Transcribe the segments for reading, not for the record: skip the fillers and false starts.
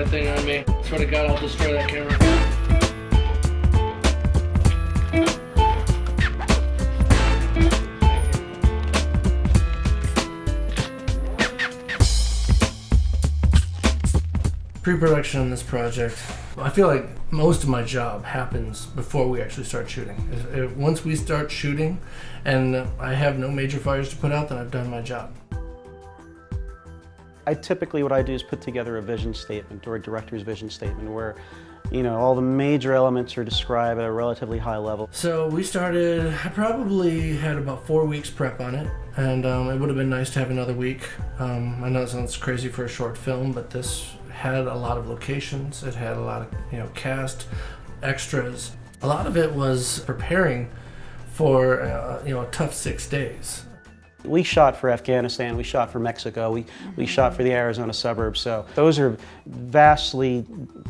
that thing on me. Swear to God, I'll destroy that camera. Pre-production on this project, I feel like most of my job happens before we actually start shooting. Once we start shooting and I have no major fires to put out, then I've done my job. What I do is put together a vision statement or a director's vision statement where, you know, all the major elements are described at a relatively high level. So we started, I probably had about 4 weeks prep on it, and it would have been nice to have another week. I know it sounds crazy for a short film, but this had a lot of locations. It had a lot of, you know, cast, extras. A lot of it was preparing for, you know, a tough 6 days. We shot for Afghanistan, we shot for Mexico, we shot for the Arizona suburbs, so those are vastly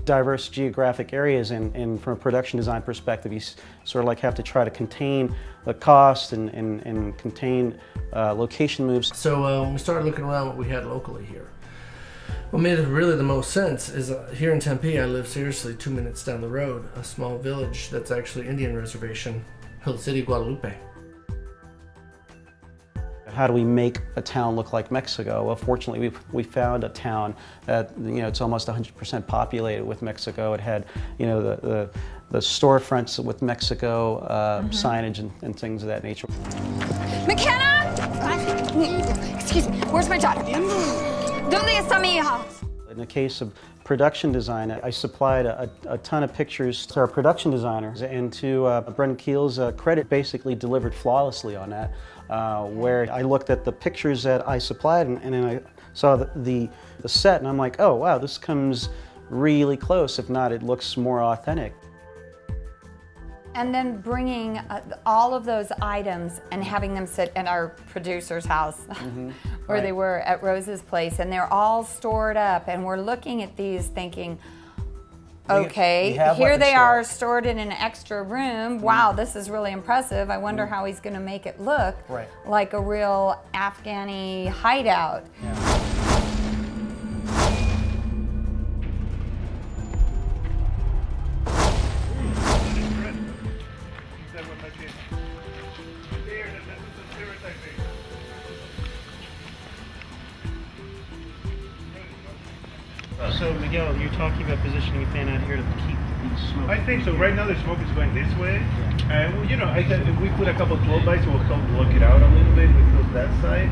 diverse geographic areas, and from a production design perspective, you sort of like have to try to contain the cost and contain location moves. So we started looking around what we had locally here. What made it really the most sense is here in Tempe, I live seriously 2 minutes down the road, a small village that's actually Indian reservation, Hill City, Guadalupe. How do we make a town look like Mexico? Well, fortunately, we found a town that, you know, it's almost 100% populated with Mexico. It had, you know, the storefronts with Mexico, signage and things of that nature. McKenna! Excuse me, where's my daughter? ¿Dónde está mi hija? In the case of production design, I supplied a ton of pictures to our production designers, and to Brendan Keel's credit, basically delivered flawlessly on that, where I looked at the pictures that I supplied and then I saw the set and I'm like, oh wow, this comes really close. If not, it looks more authentic. And then bringing all of those items and having them sit at our producer's house, where they were at Rose's place, and they're all stored up, and we're looking at these thinking, okay, here they are stored in an extra room. Wow, this is really impressive. I wonder how he's going to make it look like a real Afghani hideout. So Miguel, you're talking about positioning a fan out here to keep the smoke. I think so. Right now the smoke is going this way. Well, you know, if we put a couple of 12-bys, it will help block it out a little bit with that side,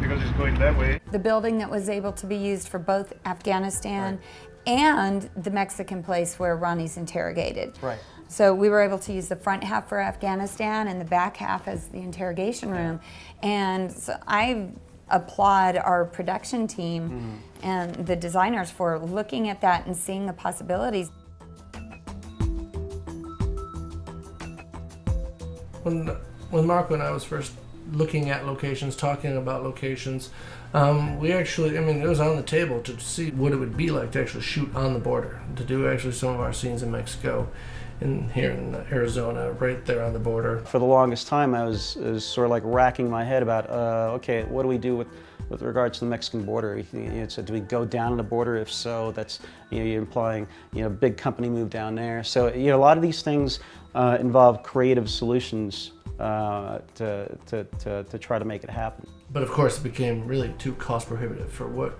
because it's going that way. The building that was able to be used for both Afghanistan and the Mexican place where Ronnie's interrogated. So we were able to use the front half for Afghanistan and the back half as the interrogation room. And so I applaud our production team and the designers for looking at that and seeing the possibilities. When Marco and I was first looking at locations, talking about locations, we actually, I mean, it was on the table to see what it would be like to actually shoot on the border, to do actually some of our scenes in Mexico, here in Arizona, right there on the border. For the longest time, I was sort of like racking my head about, okay, what do we do with regards to the Mexican border? So do we go down the border? If so, that's, you know, you're implying, you know, big company move down there. So, you know, a lot of these things involve creative solutions to try to make it happen. But of course, it became really too cost prohibitive for what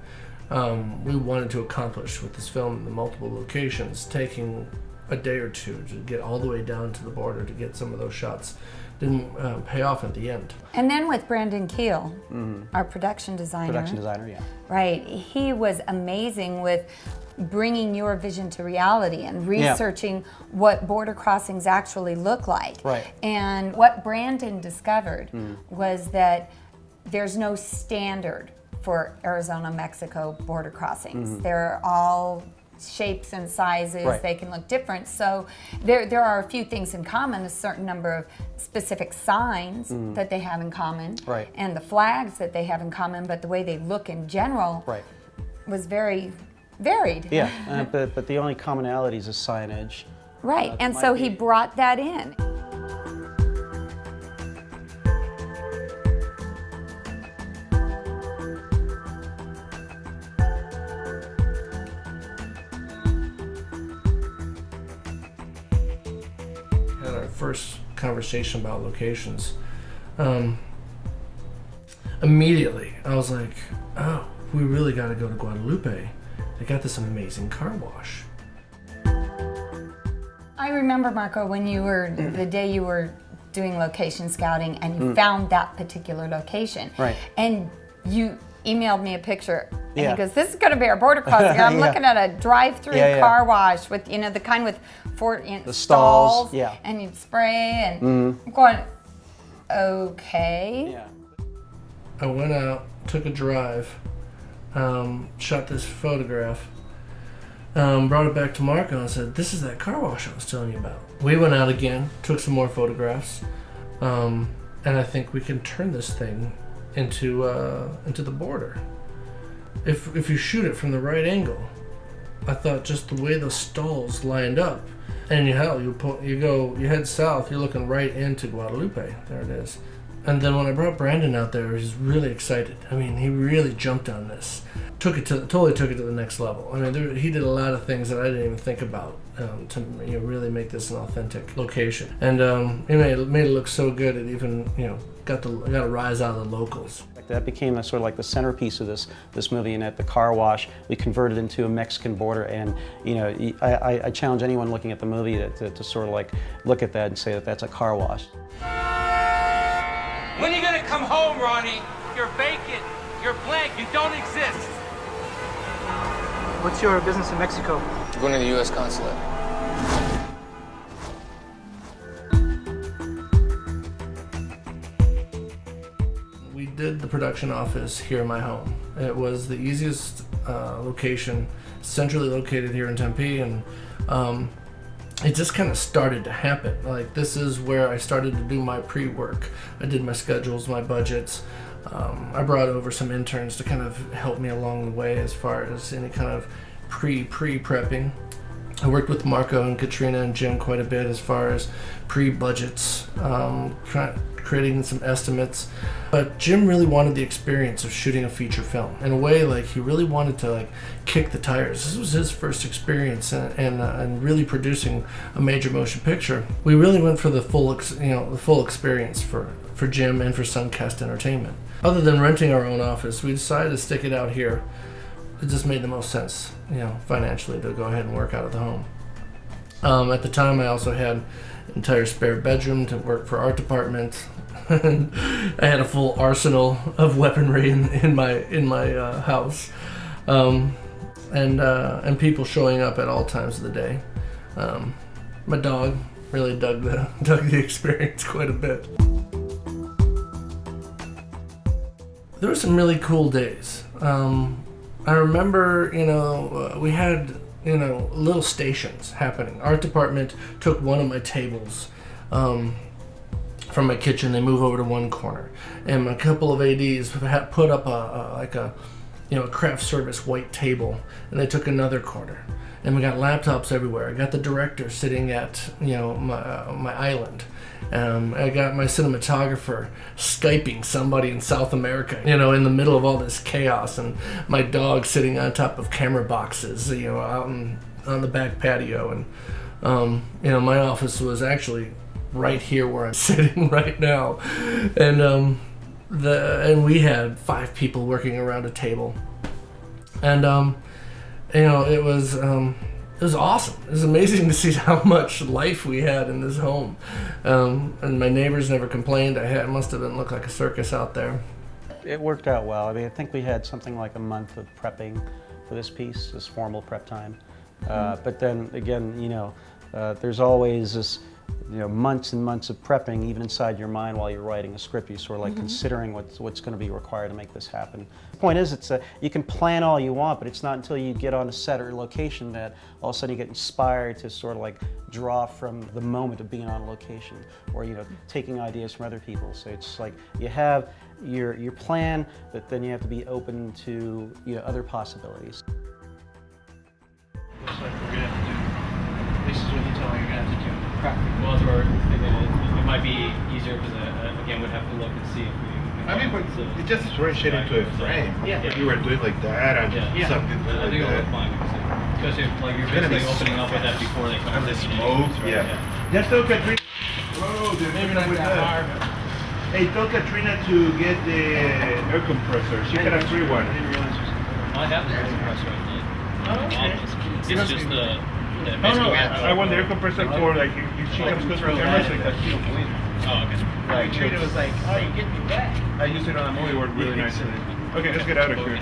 we wanted to accomplish with this film in the multiple locations. Taking a day or two to get all the way down to the border to get some of those shots didn't pay off at the end. And then with Brendan Keel, our production designer. Right, he was amazing with bringing your vision to reality and researching what border crossings actually look like. And what Brandon discovered was that there's no standard for Arizona-Mexico border crossings. They're all shapes and sizes, they can look different. So there are a few things in common, a certain number of specific signs that they have in common, and the flags that they have in common, but the way they look in general was very varied. But the only commonality is the signage. And so he brought that in. first conversation about locations, immediately I was like, oh, we really got to go to Guadalupe. They got this amazing car wash. I remember, Marco, when you were, the day you were doing location scouting and you found that particular location. Right. And you emailed me a picture. And Yeah. he goes, this is going to be our border crossing. I'm Yeah. looking at a drive-through car wash with, you know, the kind with The stalls, yeah. And you'd spray and I'm going, okay. Yeah. I went out, took a drive, shot this photograph, brought it back to Marco and said, this is that car wash I was telling you about. We went out again, took some more photographs, and I think we can turn this thing into the border. If you shoot it from the right angle, I thought just the way those stalls lined up, and you head south, you're looking right into Guadalupe. There it is. And then when I brought Brandon out there, he was really excited. I mean, he really jumped on this. Totally took it to the next level. I mean, he did a lot of things that I didn't even think about to really make this an authentic location. And it made it look so good. It even got a rise out of the locals. That became sort of like the centerpiece of this movie. And at the car wash, we converted into a Mexican border. And I challenge anyone looking at the movie to sort of like look at that and say that that's a car wash. When are you gonna come home, Ronnie? You're vacant. You're blank. You don't exist. What's your business in Mexico? I'm going to the U.S. consulate. We did the production office here in my home. It was the easiest location, centrally located here in Tempe, and it just kind of started to happen. Like, this is where I started to do my pre-work. I did my schedules, my budgets. I brought over some interns to kind of help me along the way as far as any kind of pre-prepping. I worked with Marco and Katrina and Jim quite a bit as far as pre-budgets, creating some estimates. But Jim really wanted the experience of shooting a feature film. In a way, like, he really wanted to like kick the tires. This was his first experience and really producing a major motion picture. We really went for the full experience for Jim and for Suncast Entertainment. Other than renting our own office, we decided to stick it out here. It just made the most sense, financially, to go ahead and work out of the home. At the time, I also had an entire spare bedroom to work for art department. I had a full arsenal of weaponry in my house, and people showing up at all times of the day. My dog really dug the experience quite a bit. There were some really cool days. I remember, we had, little stations happening. Art department took one of my tables from my kitchen. They moved over to one corner, and a couple of ADs had put up a craft service white table, and they took another corner. And we got laptops everywhere. I got the director sitting at my island. I got my cinematographer Skyping somebody in South America, in the middle of all this chaos, and my dog sitting on top of camera boxes, out on the back patio. And my office was actually right here where I'm sitting right now, and we had 5 people working around a table, and it was awesome. It was amazing to see how much life we had in this home. And my neighbors never complained. It must have looked like a circus out there. It worked out well. I mean, I think we had something like a month of prepping for this piece, this formal prep time. But then again, there's always this, months and months of prepping, even inside your mind while you're writing a script. You're sort of like considering what's going to be required to make this happen. The point is, you can plan all you want, but it's not until you get on a set or location that all of a sudden you get inspired to sort of like draw from the moment of being on location, or taking ideas from other people. So it's like you have your plan, but then you have to be open to other possibilities. Looks like we're gonna have to do. This is what you tell me you're gonna have to do. Well, that's where we're thinking it might be easier because again, we'd have to look and see if we. It just throws shit into a frame. Yeah. If you were doing like that and something I like think it'll look that. fine because especially if you're It's gonna basically be opening up with that before they come. And the in. smoke, Right, yeah. Just look at Oh, the Maybe not with that hard. Hey, tell Katrina to get the air compressor. She got a free one. I didn't realize it was. I have the air compressor right here. Oh, okay. It's just the No, I want the air compressor for like if she comes close to the camera, so like she don't bleed. Oh, okay. Like Katrina was like, "Oh, you get me back." I use it on a movie, worked really nicely. Okay, let's get out of here.